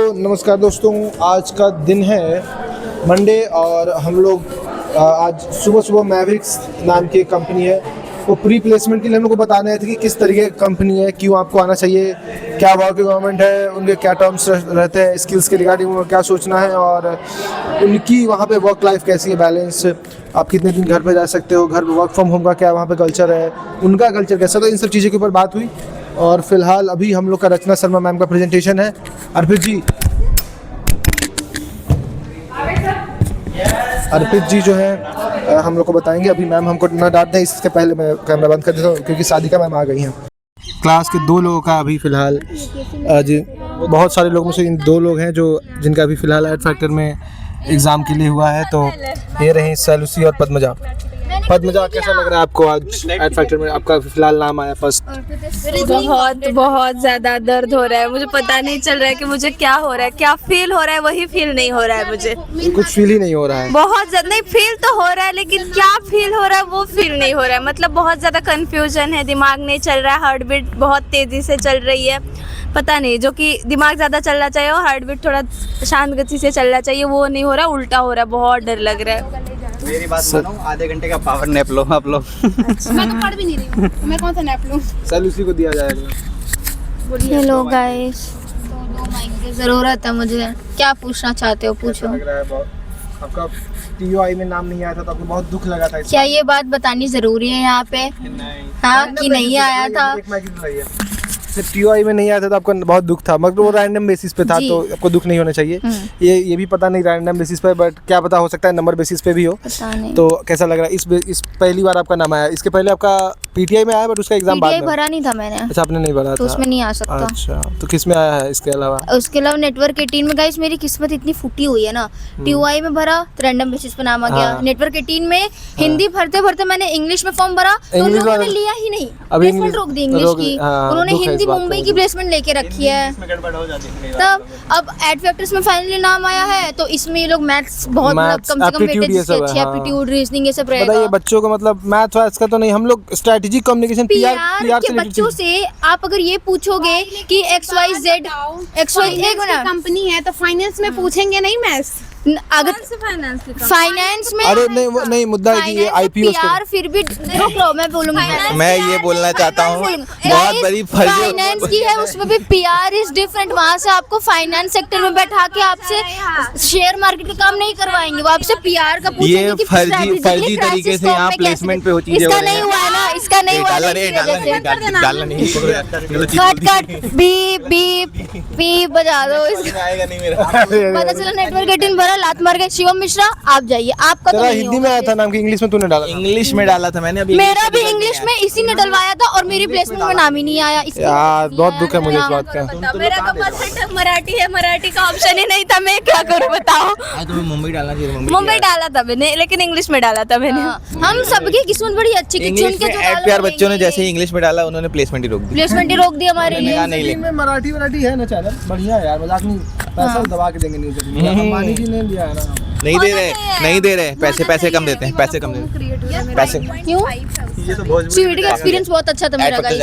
नमस्कार दोस्तों, आज का दिन है मंडे और हम लोग आज सुबह मैवरिक्स नाम की एक कंपनी है वो प्री प्लेसमेंट के लिए हम लोग को बताने आए थे कि किस तरीके की कंपनी है, क्यों आपको आना चाहिए, क्या वर्क रिक्वायरमेंट है, उनके क्या टर्म्स रहते हैं, स्किल्स के रिगार्डिंग उनको क्या सोचना है और उनकी वहाँ पे वर्क लाइफ कैसी है, बैलेंस, आप कितने दिन घर पे जा सकते हो, घर पे वर्क फ्रॉम होम का क्या वहाँ पे कल्चर है, उनका कल्चर कैसा, तो इन सब चीज़ों के ऊपर बात हुई। और फिलहाल अभी हम लोग का रचना शर्मा मैम का प्रेजेंटेशन है। अर्पित जी जो है हम लोग को बताएंगे। अभी मैम हमको ना डांट दें, इसके पहले मैं कैमरा बंद कर देता हूँ क्योंकि शादी का मैम आ गई हैं। क्लास के 2 लोगों का अभी फ़िलहाल बहुत सारे लोगों में से इन 2 लोग हैं जो जिनका अभी फ़िलहाल एड फैक्टर में एग्ज़ाम के लिए हुआ है। तो ये रही सैलुसी और पद्मजा। पद्मजा, कैसा लग रहा है आपको आज एड फैक्टर में आपका फिलहाल नाम आया फर्स्ट? बहुत ज़्यादा दर्द हो रहा है, मुझे पता नहीं चल रहा है कि मुझे क्या हो रहा है, क्या फील हो रहा है वही फील नहीं हो रहा है मुझे। कुछ फील ही नहीं हो रहा है? बहुत ज़्यादा नहीं, फील तो हो रहा है लेकिन क्या फील हो रहा है वो फील नहीं हो रहा है। मतलब बहुत ज़्यादा कंफ्यूजन है, दिमाग नहीं चल रहा है, हार्ट बीट बहुत तेज़ी से चल रही है। पता नहीं, जो कि दिमाग ज़्यादा चलना चाहिए और हार्ट बीट थोड़ा शांत गति से चलना चाहिए, वो नहीं हो रहा, उल्टा हो रहा है। बहुत डर लग रहा है। मेरी बात सुनो, आधे घंटे का पावर नैप लो आप लोग। मैं तो पढ़ भी नहीं रही हूँ, मैं कौन सा नैप लूँ? सैलुसी को दिया जाएगा। हेलो गाइस, माइक की ज़रूरत है मुझे। क्या पूछना चाहते हो पूछो। आपका टीयूआई में नाम नहीं आया था तो आपको बहुत दुख लगा था? क्या ये बात बतानी जरूरी है यहाँ पे? हाँ कि नहीं आया था? सिर्फ टीयूआई में नहीं आया था तो आपको बहुत दुख था, मगर वो रैंडम बेसिस पे था तो आपको दुख नहीं होना चाहिए। ये भी पता नहीं रैंडम बेसिस पे, बट क्या पता हो सकता है नंबर बेसिस पे भी हो। तो कैसा लग रहा है इस पहली बार आपका नाम आया? इसके पहले आपका पीटीआई में आया बट उसका एग्जाम बाद में भरा नहीं था मैंने। अच्छा, आपने नहीं भरा तो था, उसमें नहीं आ सकता। अच्छा, तो किस में आया है इसके अलावा? उसके अलावा नेटवर्क 18 में गाइस मेरी किस्मत इतनी फूटी हुई है ना, टीयूआई में भरा तो रैंडम बेसिस पे नाम आ गया। नेटवर्क 18 में हिंदी भरते भरते मैंने इंग्लिश में फॉर्म भरा तो उन्होंने लिया ही नहीं, प्लेसमेंट रोक दी इंग्लिश की। उन्होंने हिंदी मुंबई की प्लेसमेंट लेके रखी है। तब अब एड फैक्टर्स में फाइनली नाम आया है तो इसमें ये लोग मैथ्स बहुत कम से कम वेटेज इसके अच्छे, एप्टीट्यूड, रीजनिंग ये सब रहेगा। बताइए बच्चों को, मतलब मैथ वैथ का तो नहीं, हम लोग स्ट्रेटेजिक कम्युनिकेशन पीआर के बच्चों से आप अगर ये पूछोगे कि XYZ एक कंपनी है तो फाइनेंस में पूछेंगे नहीं मैथ्स? अगर फाइनेंस में, अरे नहीं वो नहीं, मुद्दा है कि ये आईपीओ यार फिर भी रुक लो, मैं बोलूंगी। मैं ये बोलना चाहता हूँ, बहुत बड़ी फाइनेंस की है, उसमें भी पीआर इज डिफरेंट। वहाँ से आपको फाइनेंस सेक्टर में बैठा के आपसे शेयर मार्केट का काम नहीं करवाएंगे, वो आपसे पीआर का पूछेंगे ये कि फर्जी तरीके से यहाँ प्लेसमेंट पे होती है। इसका नहीं हुआ है ना, इसका नहीं हुआ कट बीप बीप बीप बजा दो इसका। पता चला नेटवर्क 18 भरा, लात मार गए। शिवम मिश्रा आप जाइए, आपका तो नहीं हिंदी में आया था नाम की, इंग्लिश में तूने डाला? इंग्लिश में डाला था मैंने। अभी मेरा भी इंग्लिश में इसी ने डलवाया था और मेरी प्लेसमेंट में नाम ही नहीं आया। यार बहुत दुख है मुझे इस बात का। मेरा तो पता मराठी है, मराठी का ऑप्शन ही नहीं था, मैं क्या करूँ बताओ। तुम्हें मुंबई डालना चाहिए। मुंबई डाला था मैंने, लेकिन इंग्लिश में डाला था मैंने। हम सबकी किस्मत बड़ी अच्छी प्यार बच्चों ने जैसे ही इंग्लिश में डाला उन्होंने प्लेसमेंट ही रोक दी। प्लेसमेंट ही रोक दी हमारे लिए। मराठी है ना चैनल, बढ़िया यार, मजाक नहीं, पैसा दबा के देंगे न्यूज़। अंबानी जी ने दिया है ना? नहीं दे रहे पैसे कम देते हैं, पैसे कम देते हैं, पैसे क्यों? ये तो बहुत सीवीडी का एक्सपीरियंस बहुत अच्छा था मेरा गाइस।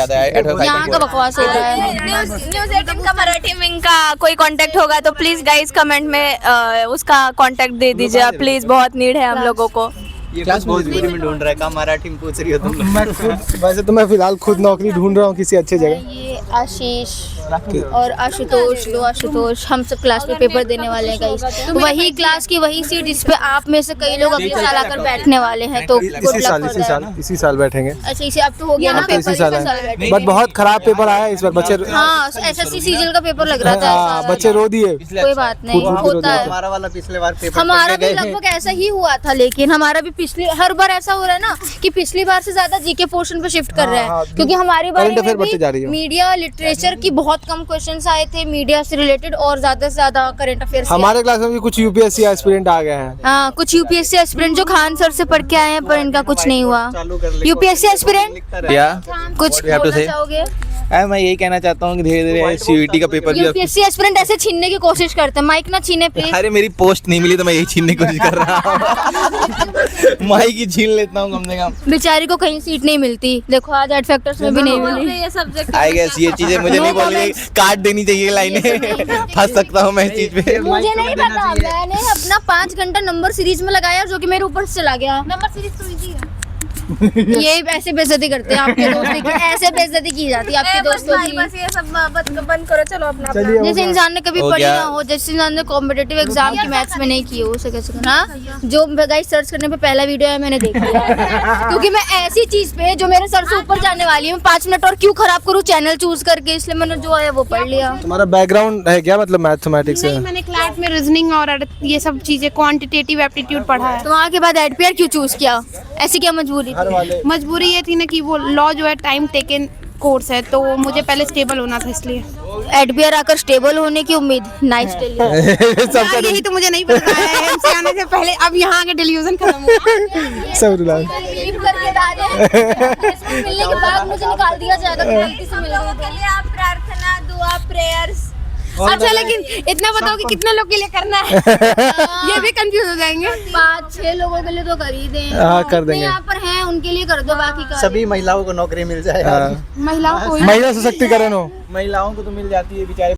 यहाँ का बकवास हो रहा है। न्यूज़ 18 का मराठी विंग का कोई कांटेक्ट होगा तो प्लीज गाइस कमेंट में उसका कांटेक्ट दे दीजिए प्लीज, बहुत नीड है हम लोगों को। ये क्लास भोजपुरी में ढूंढ रहा है, काम मराठी में पूछ रही हो तुम। मैं खुद वैसे तो मैं फिलहाल खुद नौकरी ढूंढ रहा हूँ किसी अच्छी जगह। ये आशीष और आशुतोष हम सब क्लास में पेपर देने वाले हैं गाइस। वही क्लास की वही सीट जिस पे आप में से कई लोग अगले साल आकर बैठने वाले हैं। तो इसी साल बैठेंगे। अच्छा, इसे अब तो हो गया ना पेपर, इसी साल है, बट बहुत खराब पेपर आया इस बार बच्चे। हाँ, SSC सीजीएल का पेपर लग रहा था, बच्चे रो दिए। कोई बात नहीं, होता है। हमारा वाला पिछले बार पेपर हमारा भी लगभग ऐसा ही हुआ था, लेकिन हमारा भी पिछली हर बार ऐसा हो रहा है ना कि पिछली बार से ज्यादा जीके पोर्शन पे शिफ्ट कर रहे हैं, क्योंकि हमारी बार मीडिया लिटरेचर की बहुत कम क्वेश्चंस आए थे मीडिया से रिलेटेड और ज्यादा से ज्यादा करंट अफेयर्स। हमारे क्लास में भी कुछ यूपीएससी एस्पिरेंट आ गए हैं। हाँ, कुछ यूपीएससी एस्पिरेंट जो खान सर से पढ़ के आए हैं पर इनका कुछ नहीं हुआ। यूपीएससी एस्पिरेंट कुछ बोलना चाहोगे? मैं यही कहना चाहता हूँ कि धीरे धीरे सीयूईटी का पेपर भी यूपीएससी एस्पिरेंट ऐसे छीनने की कोशिश करते हैं, माइक ना छीने प्लीज। अरे मेरी पोस्ट नहीं मिली तो मैं यही छीनने की कोशिश कर रहा हूँ। माइक ही छीन लेता हूँ कम से कम। बेचारी को कहीं सीट नहीं मिलती, देखो आज एड फैक्टर्स में भी नहीं मिली। ये सब्जेक्ट आई गेस ये चीजें मुझे नहीं बोलनी, काट देनी चाहिए लाइनें। फंस सकता हूँ मैं इस चीज पे। मुझे नहीं पता, मैंने अपना 5 घंटा नंबर सीरीज में लगाया जो कि मेरे ऊपर से चला गया। नंबर सीरीज तो इजी है। ये ऐसे बेइज्जती करते हैं आपके दोस्तों की, ऐसे बेइज्जती की जाती है आपके दोस्तों की। बस ये सब बंद करो, चलो अपना चलिए जिस इंसान ने कभी हो पढ़ी गया। ना हो, जिस इंसान ने कॉम्पिटिटिव एग्जाम की मैथ्स में नहीं की हो, उसे कैसे करना। जो गाइस सर्च करने पे पहला वीडियो है मैंने देख लिया, क्योंकि मैं ऐसी चीज पे जो मेरे सर से ऊपर जाने वाली है, मैं 5 मिनट और क्यों खराब करूँ चैनल चूज करके, इसलिए मैंने जो आया वो पढ़ लिया। तुम्हारा बैकग्राउंड है क्या, मतलब मैथमेटिक्स नहीं, है? मैंने क्लास में रीजनिंग और ये सब चीजें क्वांटिटेटिव एप्टीट्यूड पढ़ा है। तो वहाँ के बाद एडपीआर क्यों चूज किया, ऐसी क्या मजबूरी हर थी? वाले मजबूरी ये थी ना कि वो लॉ जो है टाइम टेकन कोर्स है, तो मुझे पहले स्टेबल होना था, इसलिए। एडपीआर आकर स्टेबल होने की उम्मीद, नाइस टेल। सबका यार, यही तो मुझे नहीं पता है। MC आने से पहले अब यहाँ आके डिल्यूजन खत्म हुआ। सब रुला। मिलने के बाद मुझे निकाल दिया जाएगा कि गलती से मिल गई। आप प्रार्थना, दुआ, प्रेयर्स। अच्छा, लेकिन इतना बताओ कि कितने लोग के लिए करना है। ये भी कंफ्यूज हो जाएंगे। 5-6 लोगों के लिए तो कर ही दें। हाँ, कर देंगे। यहाँ पर हैं उनके लिए कर दो, बाकी का सभी महिलाओं को नौकरी मिल जाए। हाँ। महिलाओं को महिला सशक्तिकरण हो। महिलाओं को तो मिल जाती है बेचारे